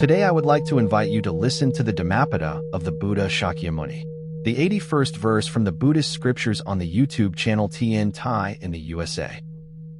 Today I would like to invite you to listen to the Dhammapada of the Buddha Shakyamuni, the 81st verse from the Buddhist scriptures on the YouTube channel TN Thai in the USA.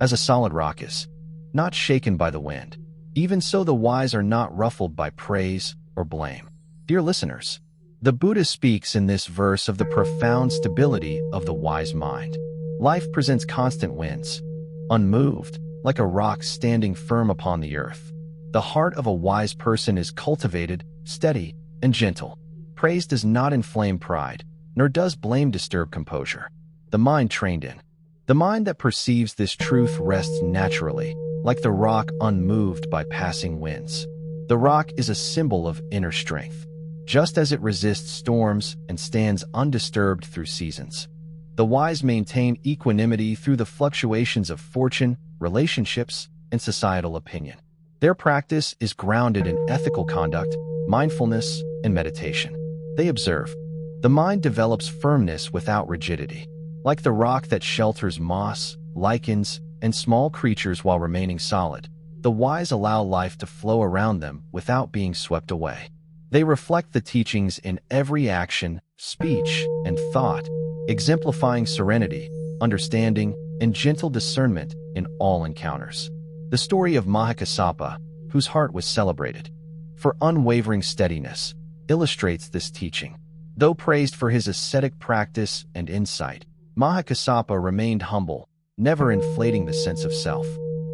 As a solid rock is not shaken by the wind, even so the wise are not ruffled by praise or blame. Dear listeners, the Buddha speaks in this verse of the profound stability of the wise mind. Life presents constant winds, unmoved, like a rock standing firm upon the earth. The heart of a wise person is cultivated, steady, and gentle. Praise does not inflame pride, nor does blame disturb composure. The mind trained in. The mind that perceives this truth rests naturally, like the rock unmoved by passing winds. The rock is a symbol of inner strength, just as it resists storms and stands undisturbed through seasons. The wise maintain equanimity through the fluctuations of fortune, relationships, and societal opinion. Their practice is grounded in ethical conduct, mindfulness, and meditation. They observe. The mind develops firmness without rigidity, like the rock that shelters moss, lichens, and small creatures while remaining solid. The wise allow life to flow around them without being swept away. They reflect the teachings in every action, speech, and thought, exemplifying serenity, understanding, and gentle discernment in all encounters. The story of Mahakassapa, whose heart was celebrated for unwavering steadiness, illustrates this teaching. Though praised for his ascetic practice and insight, Mahakassapa remained humble, never inflating the sense of self.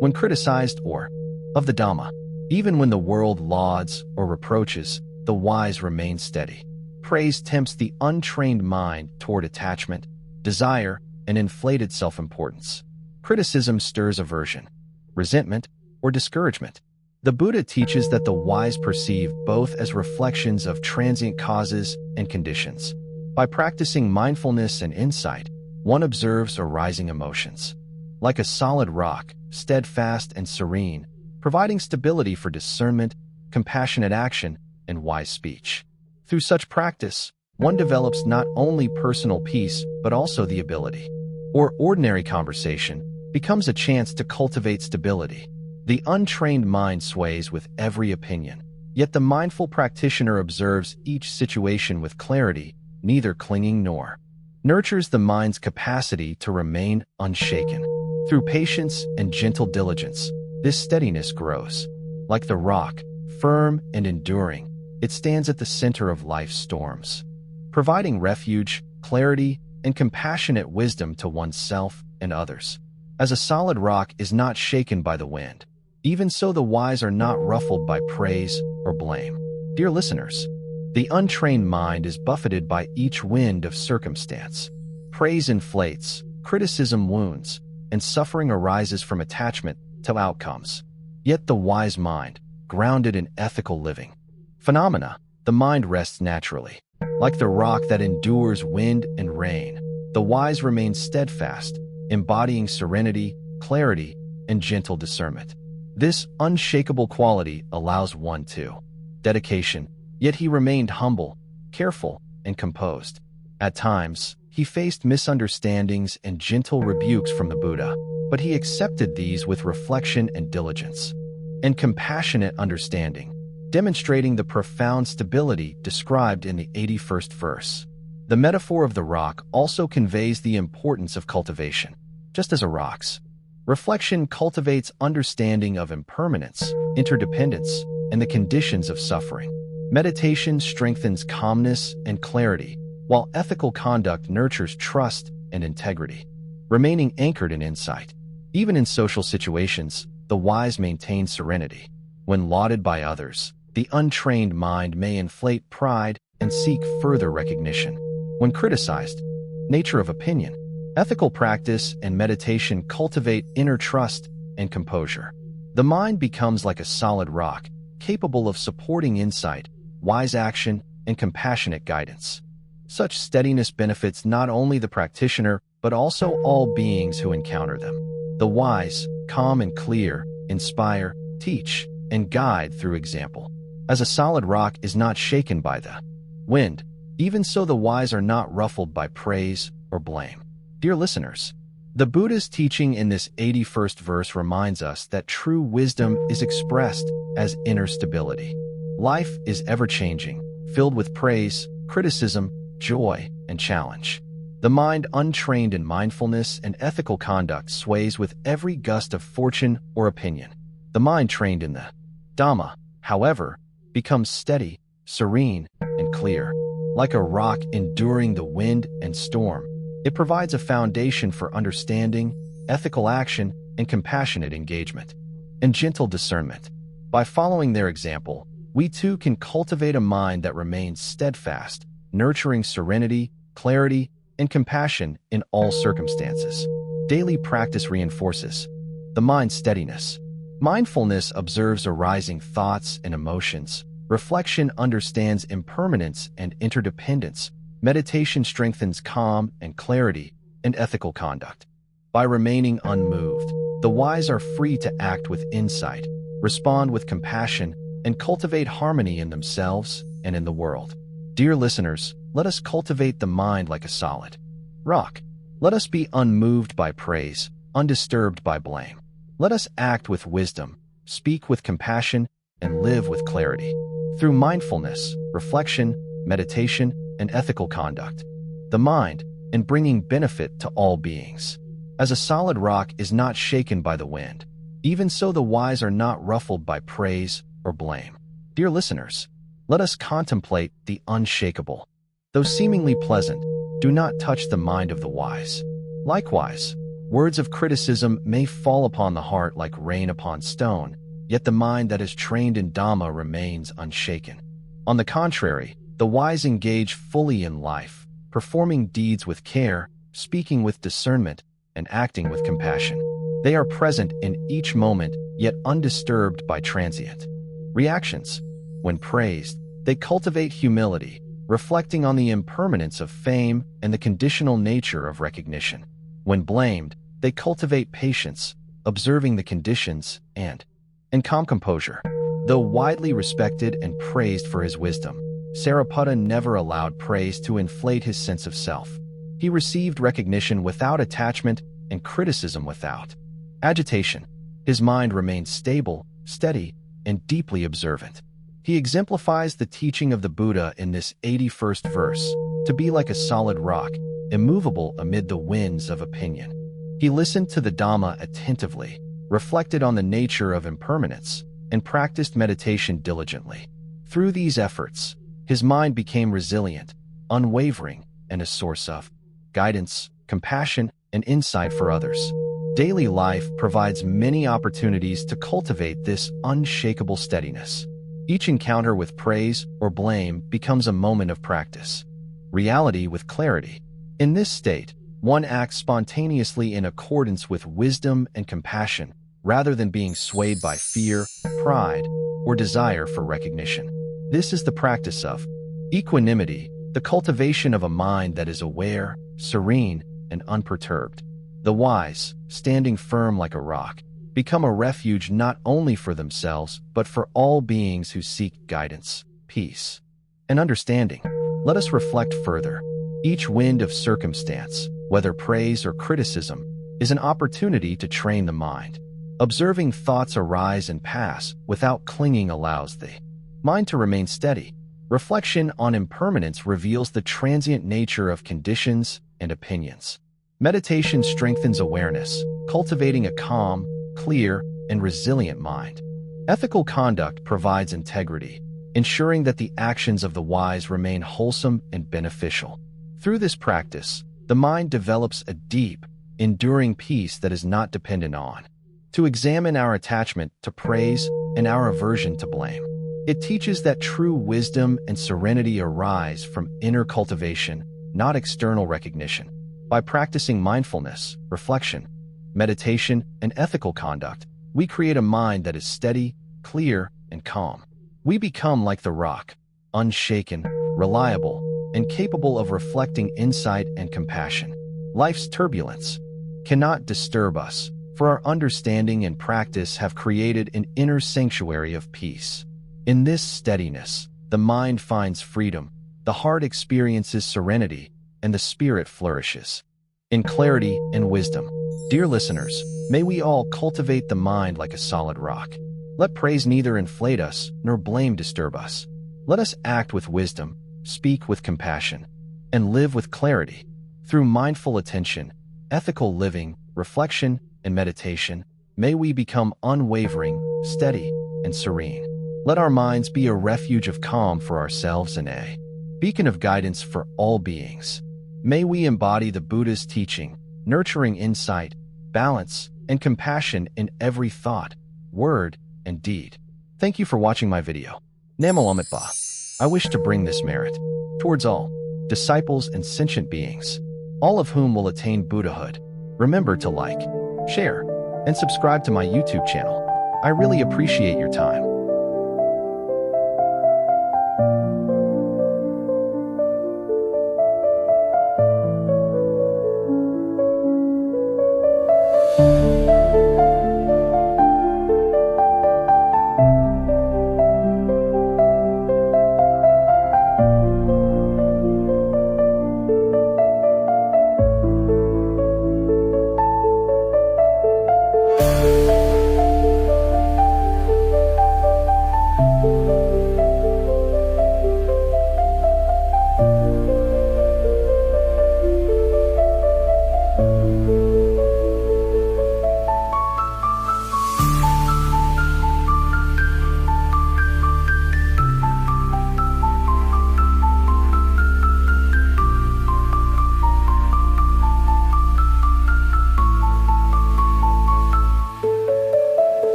When criticized or of the Dhamma, even when the world lauds or reproaches, the wise remain steady. Praise tempts the untrained mind toward attachment, desire, and inflated self-importance. Criticism stirs aversion, resentment, or discouragement. The Buddha teaches that the wise perceive both as reflections of transient causes and conditions. By practicing mindfulness and insight, one observes arising emotions. Like a solid rock, steadfast and serene, providing stability for discernment, compassionate action, and wise speech. Through such practice, one develops not only personal peace but also the ability, or ordinary conversation, becomes a chance to cultivate stability. The untrained mind sways with every opinion, yet the mindful practitioner observes each situation with clarity, neither clinging nor nurtures the mind's capacity to remain unshaken. Through patience and gentle diligence, this steadiness grows. Like the rock, firm and enduring, it stands at the center of life's storms, providing refuge, clarity, and compassionate wisdom to oneself and others. As a solid rock is not shaken by the wind, even so the wise are not ruffled by praise or blame. Dear listeners, the untrained mind is buffeted by each wind of circumstance. Praise inflates, criticism wounds, and suffering arises from attachment to outcomes. Yet the wise mind, grounded in ethical living phenomena, the mind rests naturally. Like the rock that endures wind and rain, the wise remains steadfast, embodying serenity, clarity, and gentle discernment. This unshakable quality allows one to dedication, yet he remained humble, careful, and composed. At times, he faced misunderstandings and gentle rebukes from the Buddha, but he accepted these with reflection and diligence, and compassionate understanding, demonstrating the profound stability described in the 81st verse. The metaphor of the rock also conveys the importance of cultivation. Just as a rock's reflection cultivates understanding of impermanence, interdependence, and the conditions of suffering, meditation strengthens calmness and clarity, while ethical conduct nurtures trust and integrity, remaining anchored in insight. Even in social situations, the wise maintain serenity. When lauded by others, the untrained mind may inflate pride and seek further recognition. When criticized, nature of opinion, ethical practice and meditation cultivate inner trust and composure. The mind becomes like a solid rock, capable of supporting insight, wise action, and compassionate guidance. Such steadiness benefits not only the practitioner, but also all beings who encounter them. The wise, calm and clear, inspire, teach, and guide through example. As a solid rock is not shaken by the wind, even so the wise are not ruffled by praise or blame. Dear listeners, the Buddha's teaching in this 81st verse reminds us that true wisdom is expressed as inner stability. Life is ever-changing, filled with praise, criticism, joy, and challenge. The mind untrained in mindfulness and ethical conduct sways with every gust of fortune or opinion. The mind trained in the Dhamma, however, becomes steady, serene, and clear. Like a rock enduring the wind and storm, it provides a foundation for understanding, ethical action, and compassionate engagement, and gentle discernment. By following their example, we too can cultivate a mind that remains steadfast, nurturing serenity, clarity, and compassion in all circumstances. Daily practice reinforces the mind's steadiness. Mindfulness observes arising thoughts and emotions. Reflection understands impermanence and interdependence. Meditation strengthens calm and clarity and ethical conduct. By remaining unmoved, the wise are free to act with insight, respond with compassion, and cultivate harmony in themselves and in the world. Dear listeners, let us cultivate the mind like a solid rock. Let us be unmoved by praise, undisturbed by blame. Let us act with wisdom, speak with compassion, and live with clarity. Through mindfulness, reflection, meditation, and ethical conduct, the mind, in bringing benefit to all beings. As a solid rock is not shaken by the wind, even so the wise are not ruffled by praise or blame. Dear listeners, let us contemplate the unshakable. Though seemingly pleasant, do not touch the mind of the wise. Likewise, words of criticism may fall upon the heart like rain upon stone, yet the mind that is trained in Dhamma remains unshaken. On the contrary, the wise engage fully in life, performing deeds with care, speaking with discernment, and acting with compassion. They are present in each moment, yet undisturbed by transient reactions. When praised, they cultivate humility, reflecting on the impermanence of fame and the conditional nature of recognition. When blamed, they cultivate patience, observing the conditions and calm composure. Though widely respected and praised for his wisdom, Sariputta never allowed praise to inflate his sense of self. He received recognition without attachment and criticism without agitation. His mind remained stable, steady, and deeply observant. He exemplifies the teaching of the Buddha in this 81st verse, to be like a solid rock, immovable amid the winds of opinion. He listened to the Dhamma attentively, reflected on the nature of impermanence, and practiced meditation diligently. Through these efforts, his mind became resilient, unwavering, and a source of guidance, compassion, and insight for others. Daily life provides many opportunities to cultivate this unshakable steadiness. Each encounter with praise or blame becomes a moment of practice. Reality with clarity. In this state, one acts spontaneously in accordance with wisdom and compassion, rather than being swayed by fear, pride, or desire for recognition. This is the practice of equanimity, the cultivation of a mind that is aware, serene, and unperturbed. The wise, standing firm like a rock, become a refuge not only for themselves, but for all beings who seek guidance, peace, and understanding. Let us reflect further. Each wind of circumstance, whether praise or criticism, is an opportunity to train the mind. Observing thoughts arise and pass without clinging allows the mind to remain steady. Reflection on impermanence reveals the transient nature of conditions and opinions. Meditation strengthens awareness, cultivating a calm, clear, and resilient mind. Ethical conduct provides integrity, ensuring that the actions of the wise remain wholesome and beneficial. Through this practice, the mind develops a deep, enduring peace that is not dependent on to examine our attachment to praise and our aversion to blame. It teaches that true wisdom and serenity arise from inner cultivation, not external recognition. By practicing mindfulness, reflection, meditation, and ethical conduct, we create a mind that is steady, clear, and calm. We become like the rock, unshaken, reliable, and capable of reflecting insight and compassion. Life's turbulence cannot disturb us, for our understanding and practice have created an inner sanctuary of peace. In this steadiness, the mind finds freedom, the heart experiences serenity, and the spirit flourishes. In clarity and wisdom, dear listeners, may we all cultivate the mind like a solid rock. Let praise neither inflate us, nor blame disturb us. Let us act with wisdom, speak with compassion, and live with clarity. Through mindful attention, ethical living, reflection, and meditation, may we become unwavering, steady, and serene. Let our minds be a refuge of calm for ourselves and a beacon of guidance for all beings. May we embody the Buddha's teaching, nurturing insight, balance, and compassion in every thought, word, and deed. Thank you for watching my video. Namo Amit Ba. I wish to bring this merit towards all disciples and sentient beings, all of whom will attain Buddhahood. Remember to like, share, and subscribe to my YouTube channel. I really appreciate your time.